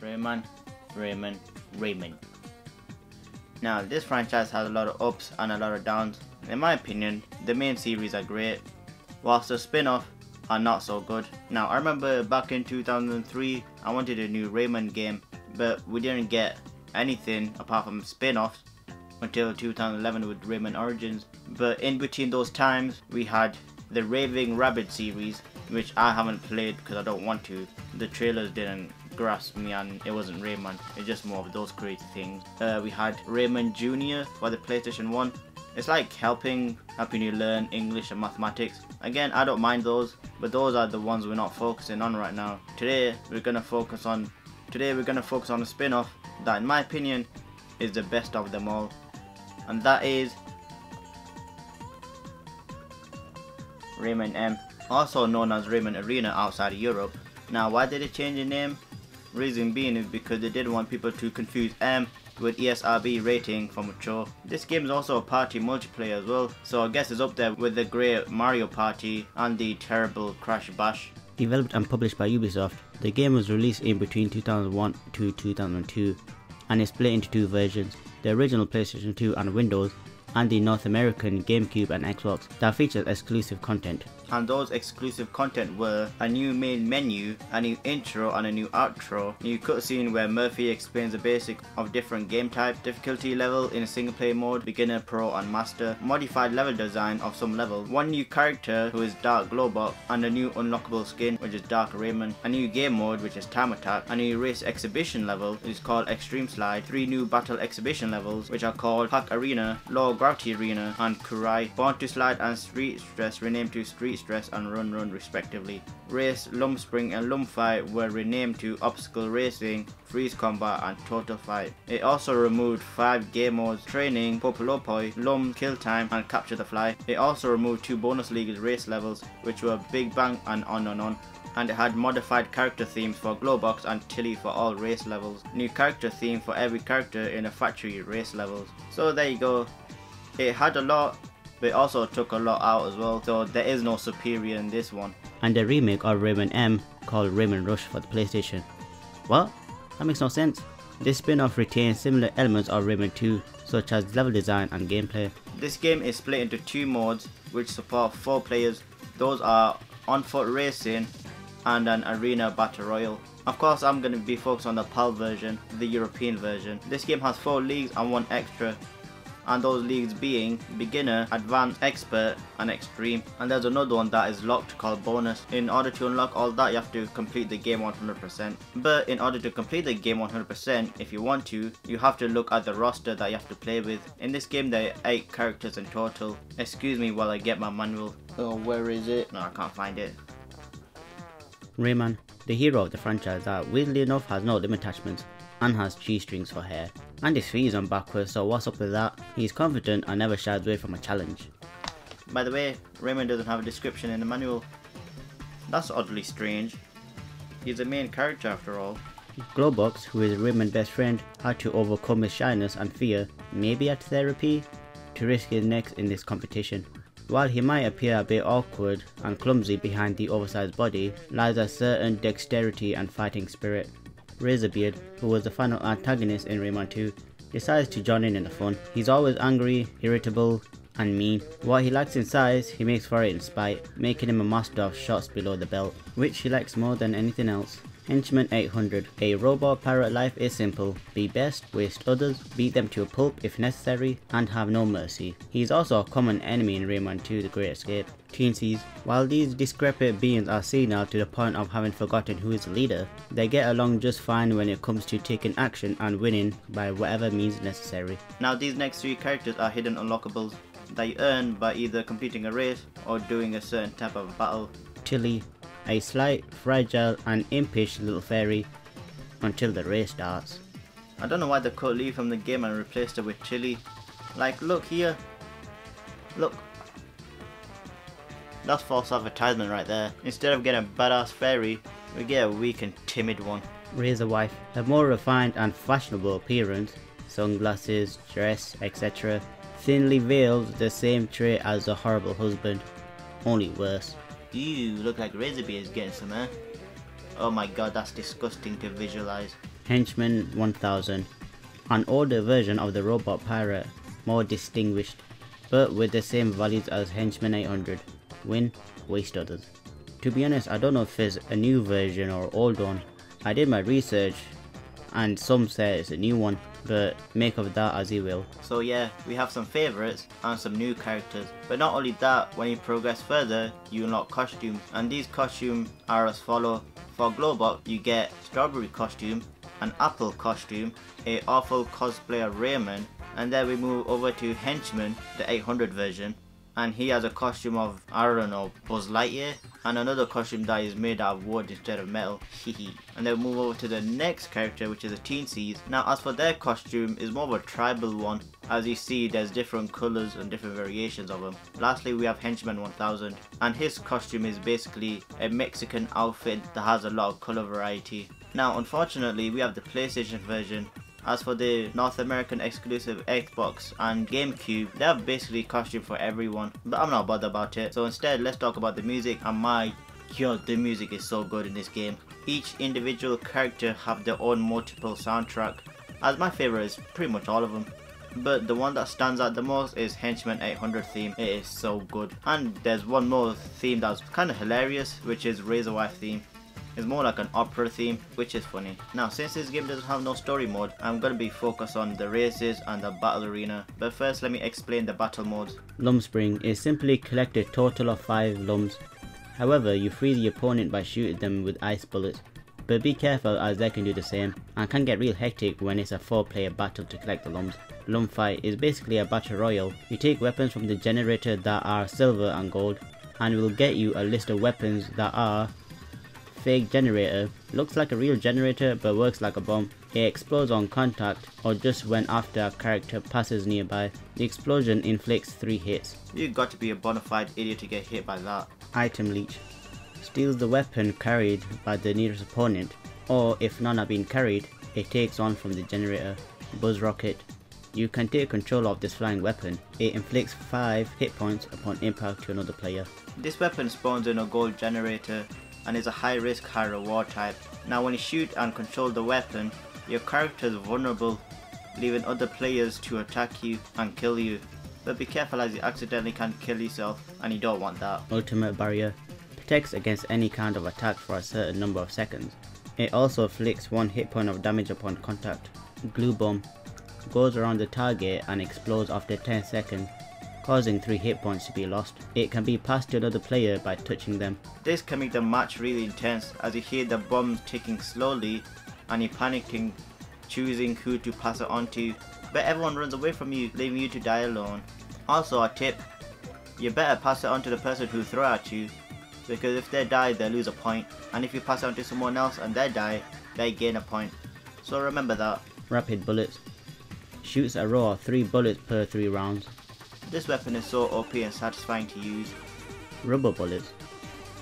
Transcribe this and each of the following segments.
Rayman, Rayman, Rayman. Now this franchise has a lot of ups and a lot of downs. In my opinion, the main series are great, whilst the spin-off are not so good. Now I remember back in 2003 I wanted a new Rayman game, but we didn't get anything apart from spin-offs until 2011 with Rayman Origins. But in between those times we had the Raving Rabbit series, which I haven't played because I don't want to. The trailers didn't grasp me and it wasn't Rayman, it's just more of those crazy things. We had Rayman Jr. for the PlayStation 1. It's like helping you learn English and mathematics. Again, I don't mind those, but those are the ones we're not focusing on right now. Today we're gonna focus on a spin-off that in my opinion is the best of them all, and that is Rayman M, also known as Rayman Arena outside of Europe. Now why did they change the name? Reason being is because they didn't want people to confuse M with ESRB rating for mature. This game is also a party multiplayer as well, so I guess it's up there with the great Mario Party and the terrible Crash Bash. Developed and published by Ubisoft, the game was released in between 2001 to 2002 and is split into two versions, the original PlayStation 2 and Windows, and the North American GameCube and Xbox that features exclusive content. And those exclusive content were a new main menu, a new intro and a new outro, new cutscene where Murphy explains the basics of different game type, difficulty level in a single player mode, beginner, pro and master, modified level design of some levels, one new character who is Dark Globot, and a new unlockable skin which is Dark Rayman, a new game mode which is Time Attack, a new race exhibition level which is called Extreme Slide, 3 new battle exhibition levels which are called Pack Arena, Low Gravity Arena and Kurai, Born to Slide and Street Stress renamed to Street Stress and Run Run respectively. Race, Lum Spring and Lum Fight were renamed to Obstacle Racing, Freeze Combat and Total Fight. It also removed 5 game modes, Training, Popolopoi, Lum, Kill Time and Capture the Fly. It also removed 2 bonus league race levels which were Big Bang and On. And it had modified character themes for Glowbox and Tilly for all race levels. New character theme for every character in the factory race levels. So there you go. It had a lot, but it also took a lot out as well, so there is no superior in this one. And a remake of Rayman M called Rayman Rush for the PlayStation. What? That makes no sense. This spin-off retains similar elements of Rayman 2, such as level design and gameplay. This game is split into 2 modes which support 4 players. Those are on foot racing and an arena battle royale. Of course I'm going to be focused on the PAL version, the European version. This game has 4 leagues and 1 extra, and those leagues being Beginner, Advanced, Expert and Extreme. And there's another one that is locked called Bonus. In order to unlock all that you have to complete the game 100%. But in order to complete the game 100%, if you want to, you have to look at the roster that you have to play with. In this game there are 8 characters in total. Excuse me while I get my manual. Oh, where is it? No, I can't find it. Rayman, the hero of the franchise that weirdly enough has no limb attachments and has G-strings for hair. And his feet is on backwards, so what's up with that? He's confident and never shies away from a challenge. By the way, Rayman doesn't have a description in the manual. That's oddly strange. He's the main character after all. Glowbox, who is Rayman's best friend, had to overcome his shyness and fear, maybe at therapy, to risk his neck in this competition. While he might appear a bit awkward and clumsy behind the oversized body, lies a certain dexterity and fighting spirit. Razorbeard, who was the final antagonist in Rayman 2, decides to join in the fun. He's always angry, irritable and mean. What he lacks in size, he makes for it in spite, making him a master of shots below the belt, which he likes more than anything else. Henchman 800. A robot pirate life is simple. Be best, waste others, beat them to a pulp if necessary, and have no mercy. He is also a common enemy in Rayman 2 The Great Escape. Teensies. While these discrepant beings are senile to the point of having forgotten who is the leader, they get along just fine when it comes to taking action and winning by whatever means necessary. Now these next 3 characters are hidden unlockables that you earn by either completing a race or doing a certain type of battle. Tilly, a slight, fragile and impish little fairy until the race starts. I don't know why they cut Lee from the game and replaced her with Chili. Like, look here. Look. That's false advertisement right there. Instead of getting a badass fairy, we get a weak and timid one. Razor wife, a more refined and fashionable appearance, sunglasses, dress, etc. thinly veils the same trait as the horrible husband, only worse. Ew, look like Razorbeard is getting some, eh? Oh my god, that's disgusting to visualize. Henchman 1000, an older version of the robot pirate, more distinguished, but with the same values as Henchman 800, win, waste others. To be honest, I don't know if it's a new version or old one. I did my research and some say it's a new one, but make of that as you will. So yeah, we have some favourites and some new characters. But not only that, when you progress further, you unlock costumes, and these costumes are as follow. For Glowbot, you get Strawberry costume, an Apple costume, a awful cosplay of Rayman, and then we move over to Henchman, the 800 version, and he has a costume of, I don't know, Buzz Lightyear, and another costume that is made out of wood instead of metal, hehe. And then we move over to the next character, which is a Teensies. Now as for their costume, is more of a tribal one. As you see, there's different colours and different variations of them. Lastly, we have Henchman 1000, and his costume is basically a Mexican outfit that has a lot of colour variety. Now unfortunately, we have the PlayStation version. As for the North American exclusive Xbox and GameCube, they have basically costume for everyone, but I'm not bothered about it. So instead, let's talk about the music, and my god, the music is so good in this game. Each individual character have their own multiple soundtrack, as my favourite is pretty much all of them. But the one that stands out the most is Henchman 800 theme. It is so good. And there's one more theme that's kind of hilarious, which is Razorwife theme. It's more like an opera theme, which is funny. Now since this game doesn't have no story mode, I'm going to be focused on the races and the battle arena. But first let me explain the battle modes. Lump Spring is simply collect a total of 5 lumps. However, you free the opponent by shooting them with ice bullets. But be careful as they can do the same, and can get real hectic when it's a 4-player battle to collect the lumps. Lump Fight is basically a battle royale. You take weapons from the generator that are silver and gold, and it will get you a list of weapons that are fake generator, looks like a real generator but works like a bomb. It explodes on contact or just when after a character passes nearby. The explosion inflicts 3 hits. You got to be a bona fide idiot to get hit by that. Item Leech steals the weapon carried by the nearest opponent, or if none are being carried, it takes on from the generator. Buzz Rocket, you can take control of this flying weapon. It inflicts 5 hit points upon impact to another player. This weapon spawns in a gold generator and is a high risk, high reward type. Now when you shoot and control the weapon, your character is vulnerable, leaving other players to attack you and kill you. But be careful as you accidentally can kill yourself, and you don't want that. Ultimate Barrier protects against any kind of attack for a certain number of seconds. It also inflicts 1 hit point of damage upon contact. Glue Bomb goes around the target and explodes after 10 seconds, causing 3 hit points to be lost. It can be passed to another player by touching them. This can make the match really intense as you hear the bombs ticking slowly and you're panicking, choosing who to pass it on to, but everyone runs away from you, leaving you to die alone. Also a tip, you better pass it on to the person who threw at you, because if they die they lose a point, and if you pass it on to someone else and they die, they gain a point. So remember that. Rapid Bullets shoots a row of 3 bullets per 3 rounds. This weapon is so OP and satisfying to use. Rubber Bullets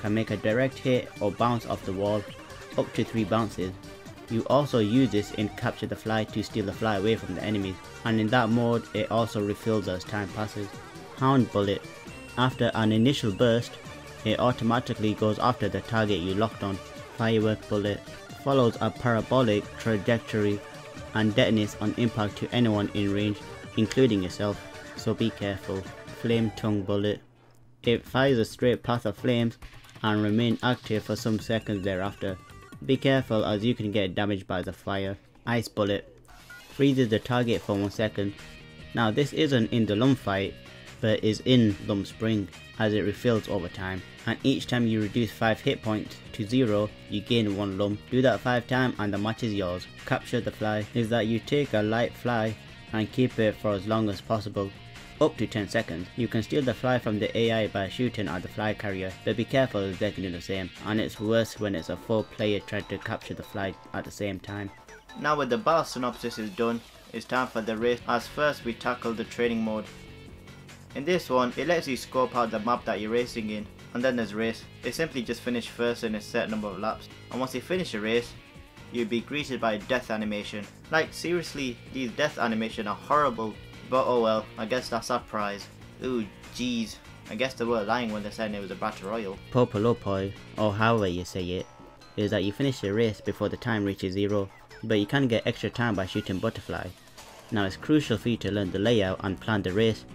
can make a direct hit or bounce off the wall, up to 3 bounces. You also use this in Capture the Fly to steal the fly away from the enemies, and in that mode it also refills as time passes. Hound Bullet, after an initial burst, it automatically goes after the target you locked on. Firework Bullet follows a parabolic trajectory and detonates on impact to anyone in range, including yourself, so be careful. Flame Tongue Bullet, it fires a straight path of flames and remains active for some seconds thereafter. Be careful as you can get damaged by the fire. Ice Bullet freezes the target for 1 second. Now this isn't in the Lump Fight, but is in Lump Spring, as it refills over time, and each time you reduce 5 hit points to 0, you gain 1 lump. Do that 5 times and the match is yours. Capture the Fly is that you take a light fly and keep it for as long as possible, up to 10 seconds. You can steal the fly from the AI by shooting at the fly carrier, but be careful as they can do the same, and it's worse when it's a 4 player trying to capture the fly at the same time. Now with the battle synopsis is done, it's time for the race, as first we tackle the training mode. In this one, it lets you scope out the map that you're racing in, and then there's race. They simply just finish first in a set number of laps, and once you finish a race, you'll be greeted by a death animation. Like seriously, these death animations are horrible, but oh well, I guess that's our prize. Ooh jeez, I guess they were lying when they said it was a battle royal. Popolopoi, or however you say it, is that you finish the race before the time reaches 0. but you can get extra time by shooting butterfly. Now it's crucial for you to learn the layout and plan the race,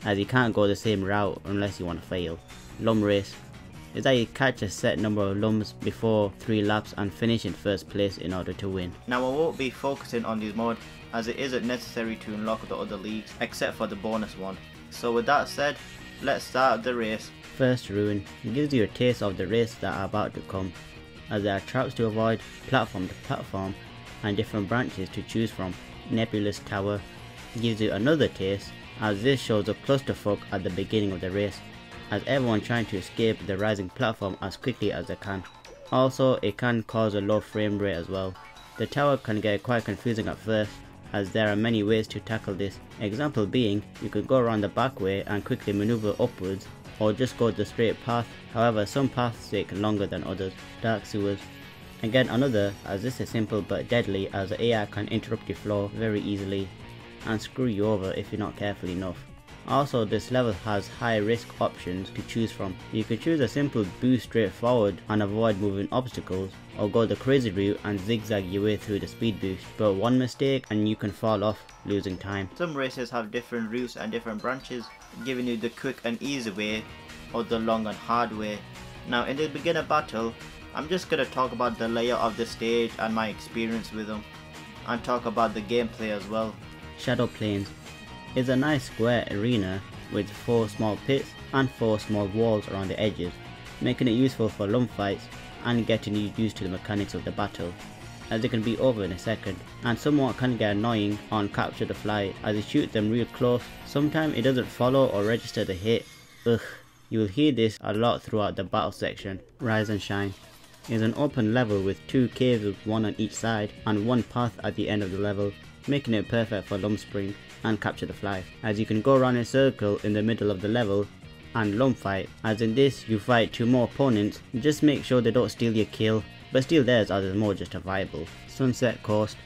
as you can't go the same route unless you want to fail. Lum race is that you catch a set number of lums before 3 laps and finish in first place in order to win. Now I won't be focusing on these modes as it isn't necessary to unlock the other leagues except for the bonus one. So with that said, let's start the race. First ruin gives you a taste of the race that are about to come, as there are traps to avoid, platform to platform, and different branches to choose from. Nebulous Tower gives you another taste, as this shows a clusterfuck at the beginning of the race, as everyone trying to escape the rising platform as quickly as they can. Also, it can cause a low frame rate as well. The tower can get quite confusing at first, as there are many ways to tackle this. Example being, you could go around the back way and quickly maneuver upwards, or just go the straight path. However, some paths take longer than others. Dark Sewers. Again another, as this is simple but deadly, as the AI can interrupt your flow very easily and screw you over if you're not careful enough. Also, this level has high risk options to choose from. You can choose a simple boost straight forward and avoid moving obstacles, or go the crazy route and zigzag your way through the speed boost, but one mistake and you can fall off, losing time. Some races have different routes and different branches, giving you the quick and easy way or the long and hard way. Now in the beginner battle, I'm just gonna talk about the layout of the stage and my experience with them, and talk about the gameplay as well. Shadow Plains is a nice square arena with 4 small pits and 4 small walls around the edges, making it useful for lum fights and getting you used to the mechanics of the battle, as they can be over in a second, and somewhat can get annoying on Capture the Fly as you shoot them real close. Sometimes it doesn't follow or register the hit. Ugh, you will hear this a lot throughout the battle section. Rise and Shine is an open level with 2 caves with 1 on each side and 1 path at the end of the level, making it perfect for lum spring and Capture the Fly, as you can go around in a circle in the middle of the level and lum fight, as in this you fight 2 more opponents. Just make sure they don't steal your kill, but steal theirs as is more justifiable. Sunset Coast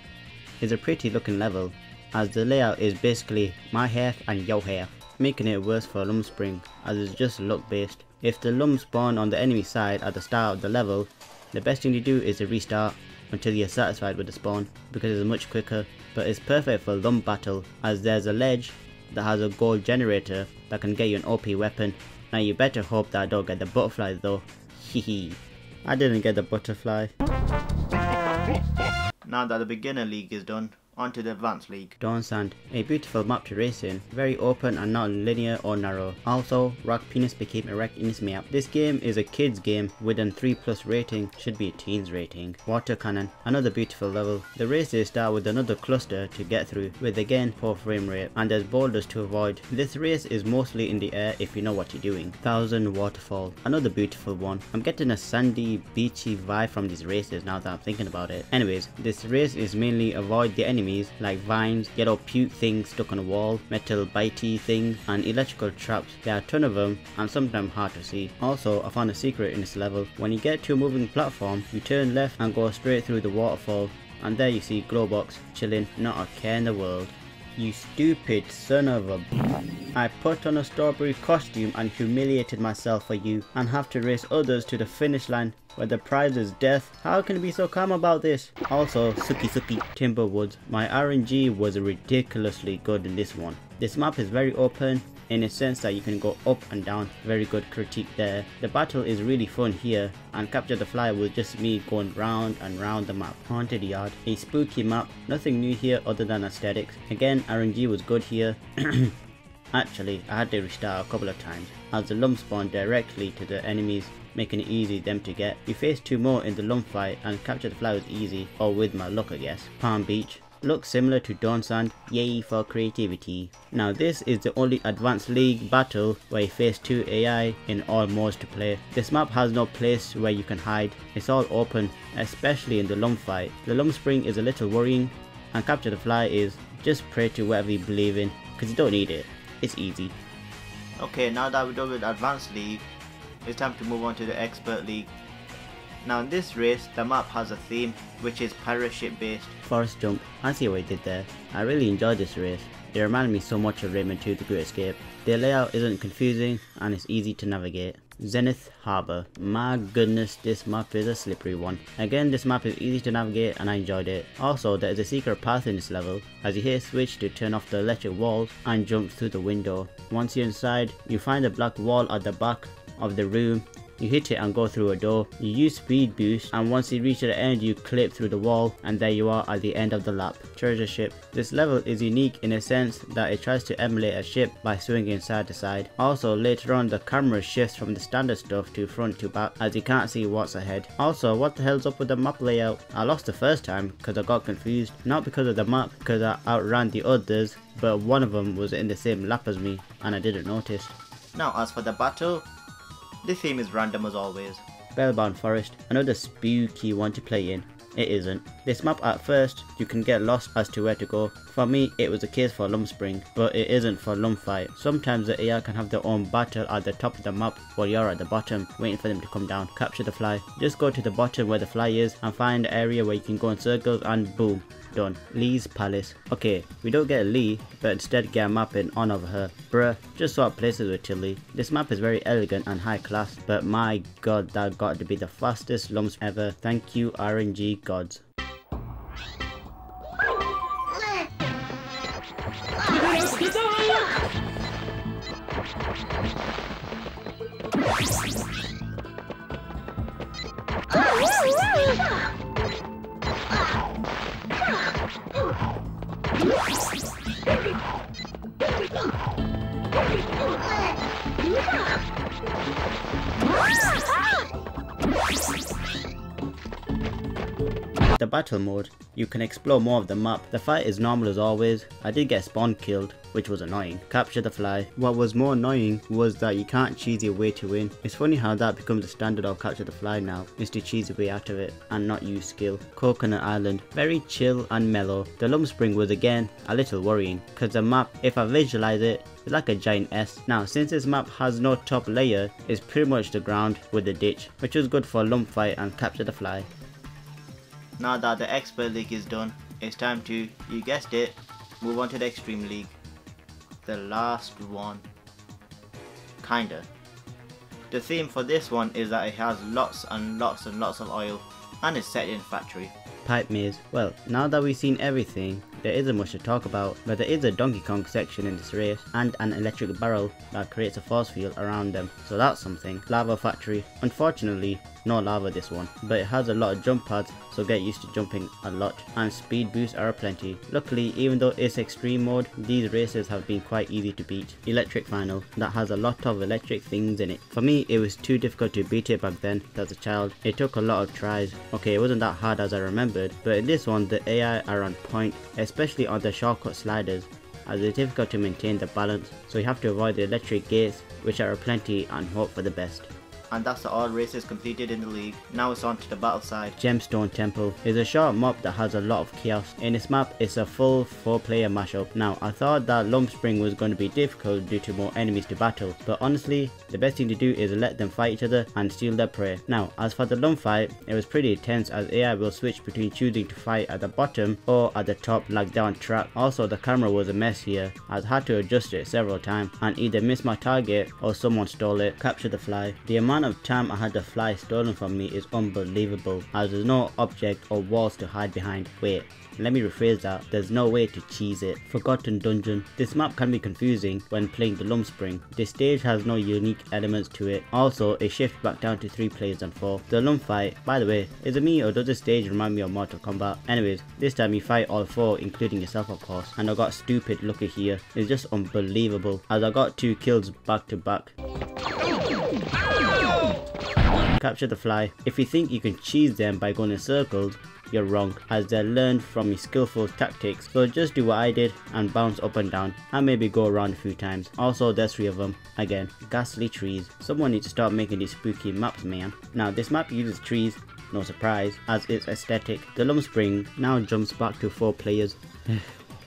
is a pretty looking level, as the layout is basically my half and your half, making it worse for lum spring as it's just luck based. If the lum spawn on the enemy side at the start of the level, the best thing to do is to restart until you're satisfied with the spawn, because it's much quicker, but it's perfect for lum battle as there's a ledge that has a gold generator that can get you an OP weapon. Now you better hope that I don't get the butterfly though. Hehe. I didn't get the butterfly. Now that the beginner league is done, onto the advanced league. Dawn Sand, a beautiful map to race in, very open and not linear or narrow. Also, rock penis became erect in this map. This game is a kids game with an 3+ rating, should be a teens rating. Water Cannon, another beautiful level. The races start with another cluster to get through, with again poor frame rate, and there's boulders to avoid. This race is mostly in the air if you know what you're doing. 1000 Waterfall, another beautiful one. I'm getting a sandy, beachy vibe from these races now that I'm thinking about it. Anyways, this race is mainly avoid the enemies like vines, yellow puke things stuck on a wall, metal bitey things, and electrical traps. There are a ton of them and sometimes hard to see. Also, I found a secret in this level. When you get to a moving platform, you turn left and go straight through the waterfall, and there you see Glowbox chilling, not a care in the world. You stupid son of a... I put on a strawberry costume and humiliated myself for you, and have to race others to the finish line where the prize is death. How can you be so calm about this? Also, Suki Timberwoods. My RNG was ridiculously good in this one. This map is very open in a sense that you can go up and down. Very good critique there. The battle is really fun here, and Capture the Fly was just me going round and round the map. Haunted Yard, a spooky map, nothing new here other than aesthetics. Again, RNG was good here. Actually, I had to restart a couple of times as the lum spawned directly to the enemies, making it easy them to get. You face 2 more in the lum fight, and Capture the Fly was easy, or with my luck I guess. Palm Beach, looks similar to Dawn Sand, yay for creativity. Now this is the only advanced league battle where you face 2 AI in all modes to play. This map has no place where you can hide, it's all open, especially in the lum fight. The lum spring is a little worrying, and Capture the Fly is just pray to whatever you believe in, because you don't need it, it's easy. Okay, now that we're done with advanced league, it's time to move on to the expert league. Now in this race, the map has a theme, which is pirate ship based. Forest Jump, I see what I did there. I really enjoyed this race. It reminded me so much of Rayman 2 The Great Escape. The layout isn't confusing and it's easy to navigate. Zenith Harbor. My goodness, this map is a slippery one. Again, this map is easy to navigate and I enjoyed it. Also, there is a secret path in this level, as you hit a switch to turn off the electric walls and jump through the window. Once you're inside, you find a black wall at the back of the room. You hit it and go through a door. You use speed boost, and once you reach the end you clip through the wall, and there you are at the end of the lap. Treasure ship. This level is unique in a sense that it tries to emulate a ship by swinging side to side. Also, later on the camera shifts from the standard stuff to front to back, as you can't see what's ahead. Also, what the hell's up with the map layout? I lost the first time because I got confused, not because of the map, because I outran the others, but one of them was in the same lap as me and I didn't notice. Now as for the battle, the theme is random as always. Spellbound Forest, another spooky one to play in. It isn't. This map at first, you can get lost as to where to go. For me, it was a case for Lump Spring, but it isn't for Lump Fight. Sometimes the AI can have their own battle at the top of the map while you're at the bottom, waiting for them to come down. Capture the fly. Just go to the bottom where the fly is and find an area where you can go in circles and boom. Done. Lee's Palace. Okay, we don't get Lee, but instead get a map in honor of her. Bruh, just swap places with Tilly. This map is very elegant and high class, but my god, that got to be the fastest lumps ever. Thank you RNG gods. The battle mode, you can explore more of the map. The fight is normal as always. I did get spawn killed, which was annoying. Capture the fly. What was more annoying was that you can't cheese your way to win. It's funny how that becomes the standard of capture the fly now, is to cheese your way out of it and not use skill. Coconut Island, very chill and mellow. The Lump Spring was again a little worrying, cause the map, if I visualize it, it's like a giant S. Now since this map has no top layer, it's pretty much the ground with the ditch, which is good for lump fight and capture the fly. Now that the Expert League is done, it's time to, you guessed it, move on to the Extreme League. The last one. Kinda. The theme for this one is that it has lots and lots and lots of oil, and is set in factory. Pipe maze. Well, now that we've seen everything, there isn't much to talk about, but there is a Donkey Kong section in this race, and an electric barrel that creates a force field around them, so that's something. Lava factory. Unfortunately, no lava this one, but it has a lot of jump pads, so get used to jumping a lot, and speed boosts are aplenty. Luckily, even though it's extreme mode, these races have been quite easy to beat. Electric final, that has a lot of electric things in it. For me, it was too difficult to beat it back then as a child. It took a lot of tries. Okay, it wasn't that hard as I remembered, but in this one the AI are on point, especially on the shortcut sliders, as it's difficult to maintain the balance, so you have to avoid the electric gates, which are aplenty, and hope for the best. And that's all races completed in the league. Now it's on to the battle side. Gemstone Temple is a short map that has a lot of chaos. In this map, it's a full 4-player mashup. Now, I thought that Lump Spring was going to be difficult due to more enemies to battle, but honestly, the best thing to do is let them fight each other and steal their prey. Now, as for the lump fight, it was pretty intense as AI will switch between choosing to fight at the bottom or at the top like down track. Also, the camera was a mess here, as I had to adjust it several times and either miss my target or someone stole it. Capture the fly. The amount of time I had the fly stolen from me is unbelievable, as there's no object or walls to hide behind. Wait, let me rephrase that, there's no way to cheese it. Forgotten Dungeon. This map can be confusing when playing the Lump Spring. This stage has no unique elements to it. Also, it shifts back down to 3 players than 4. The lump fight, by the way, is it me or does this stage remind me of Mortal Kombat? Anyways, this time you fight all 4, including yourself of course, and I got stupid lucky here. It's just unbelievable, as I got 2 kills back to back. Capture the fly. If you think you can cheese them by going in circles, you're wrong, as they learned from your skillful tactics. So just do what I did and bounce up and down, and maybe go around a few times. Also, there's 3 of them. Again, ghastly trees. Someone needs to start making these spooky maps, man. Now this map uses trees, no surprise, as it's aesthetic. The Lump Spring now jumps back to 4 players.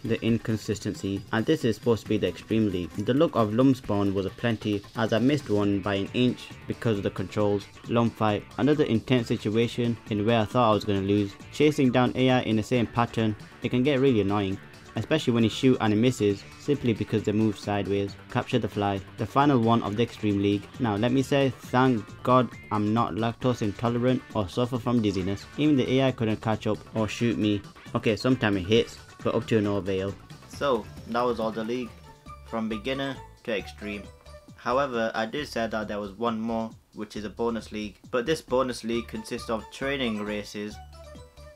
the inconsistency, and this is supposed to be the Extreme League. The look of Lum spawn was aplenty, as I missed one by an inch because of the controls. Lum fight, another intense situation in where I thought I was going to lose. Chasing down AI in the same pattern, it can get really annoying, especially when you shoot and it misses simply because they move sideways. Capture the fly, the final one of the Extreme League. Now let me say thank God I'm not lactose intolerant or suffer from dizziness. Even the AI couldn't catch up or shoot me. Okay, sometimes it hits, but up to no avail. So that was all the league, from beginner to extreme. However, I did say that there was one more, which is a bonus league, but this bonus league consists of training races,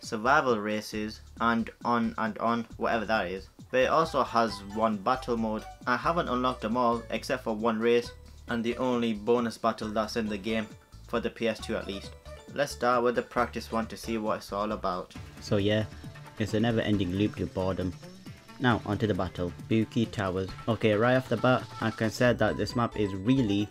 survival races, and on, whatever that is. But it also has one battle mode. I haven't unlocked them all except for one race and the only bonus battle that's in the game, for the PS2 at least. Let's start with the practice one to see what it's all about. So yeah, it's a never ending loop to boredom. Now onto the battle. Buki Towers. Okay, right off the bat I can say that this map is really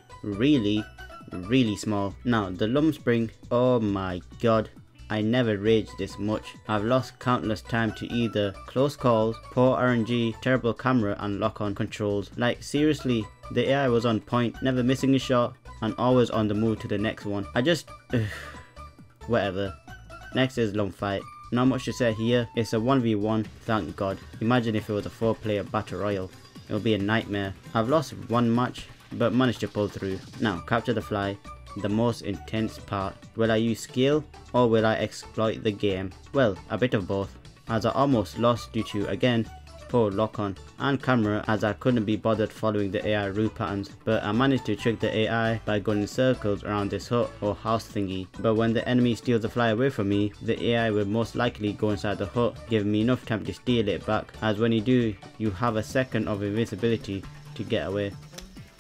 small. Now the Lum Spring, oh my god, I never raged this much. I've lost countless time to either close calls, poor RNG, terrible camera and lock-on controls. Like seriously, the AI was on point, never missing a shot and always on the move to the next one. I just whatever. Next is Lum Fight. Not much to say here, it's a 1v1, thank god. Imagine if it was a 4-player battle royale, it would be a nightmare. I've lost one match but managed to pull through. Now capture the fly, the most intense part. Will I use skill or will I exploit the game? Well, a bit of both, as I almost lost due to, again, poor lock-on and camera, as I couldn't be bothered following the AI route patterns, but I managed to trick the AI by going in circles around this hut or house thingy. But when the enemy steals the fly away from me, the AI will most likely go inside the hut, giving me enough time to steal it back, as when you do, you have a second of invincibility to get away.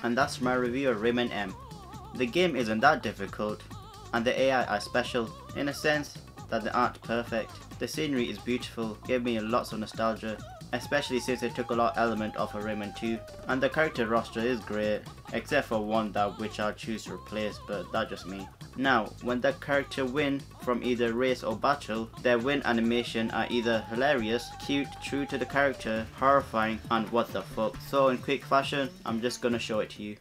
And that's my review of Rayman M. The game isn't that difficult, and the AI are special in a sense that they aren't perfect. The scenery is beautiful, gave me lots of nostalgia, especially since they took a lot of element off of Rayman 2, and the character roster is great, except for one that which I'll choose to replace, but that's just me. Now, when the character win from either race or battle, their win animation are either hilarious, cute, true to the character, horrifying, and what the fuck. So in quick fashion, I'm just gonna show it to you.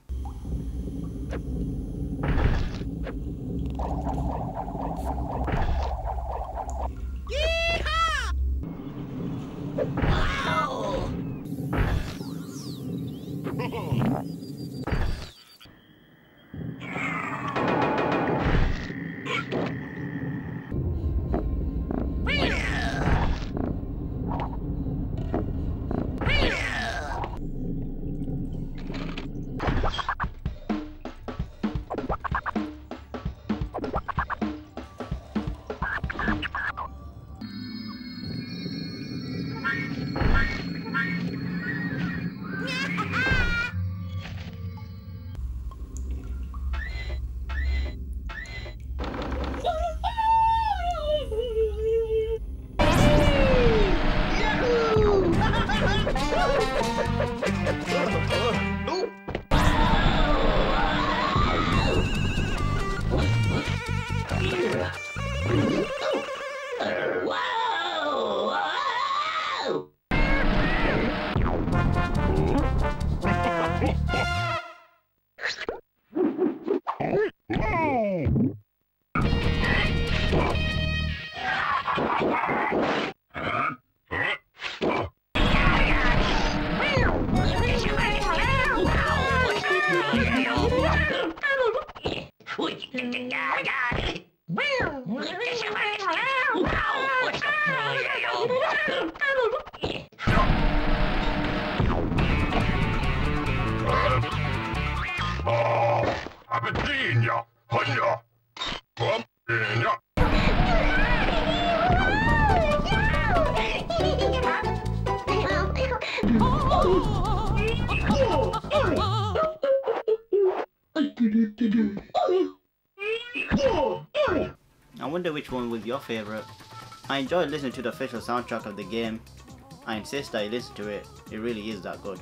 I wonder which one was your favourite. I enjoyed listening to the official soundtrack of the game. I insist that you listen to it, it really is that good.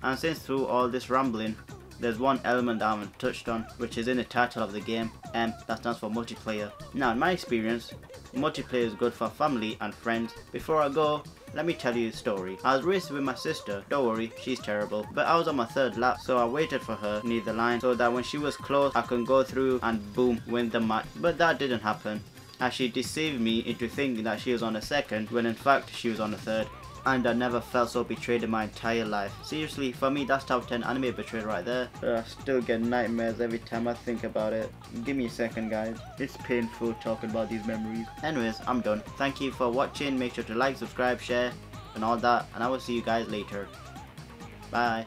And since through all this rambling, there's one element that I haven't touched on, which is in the title of the game, M, that stands for multiplayer. Now in my experience, multiplayer is good for family and friends. Before I go, let me tell you a story. I was racing with my sister, don't worry, she's terrible, but I was on my third lap, so I waited for her near the line so that when she was close I could go through and boom, win the match. But that didn't happen, as she deceived me into thinking that she was on a second when in fact she was on a third. And I never felt so betrayed in my entire life. Seriously, for me that's top 10 anime betrayal right there. I still get nightmares every time I think about it. Give me a second guys, it's painful talking about these memories. Anyways, I'm done. Thank you for watching, make sure to like, subscribe, share and all that, and I will see you guys later. Bye.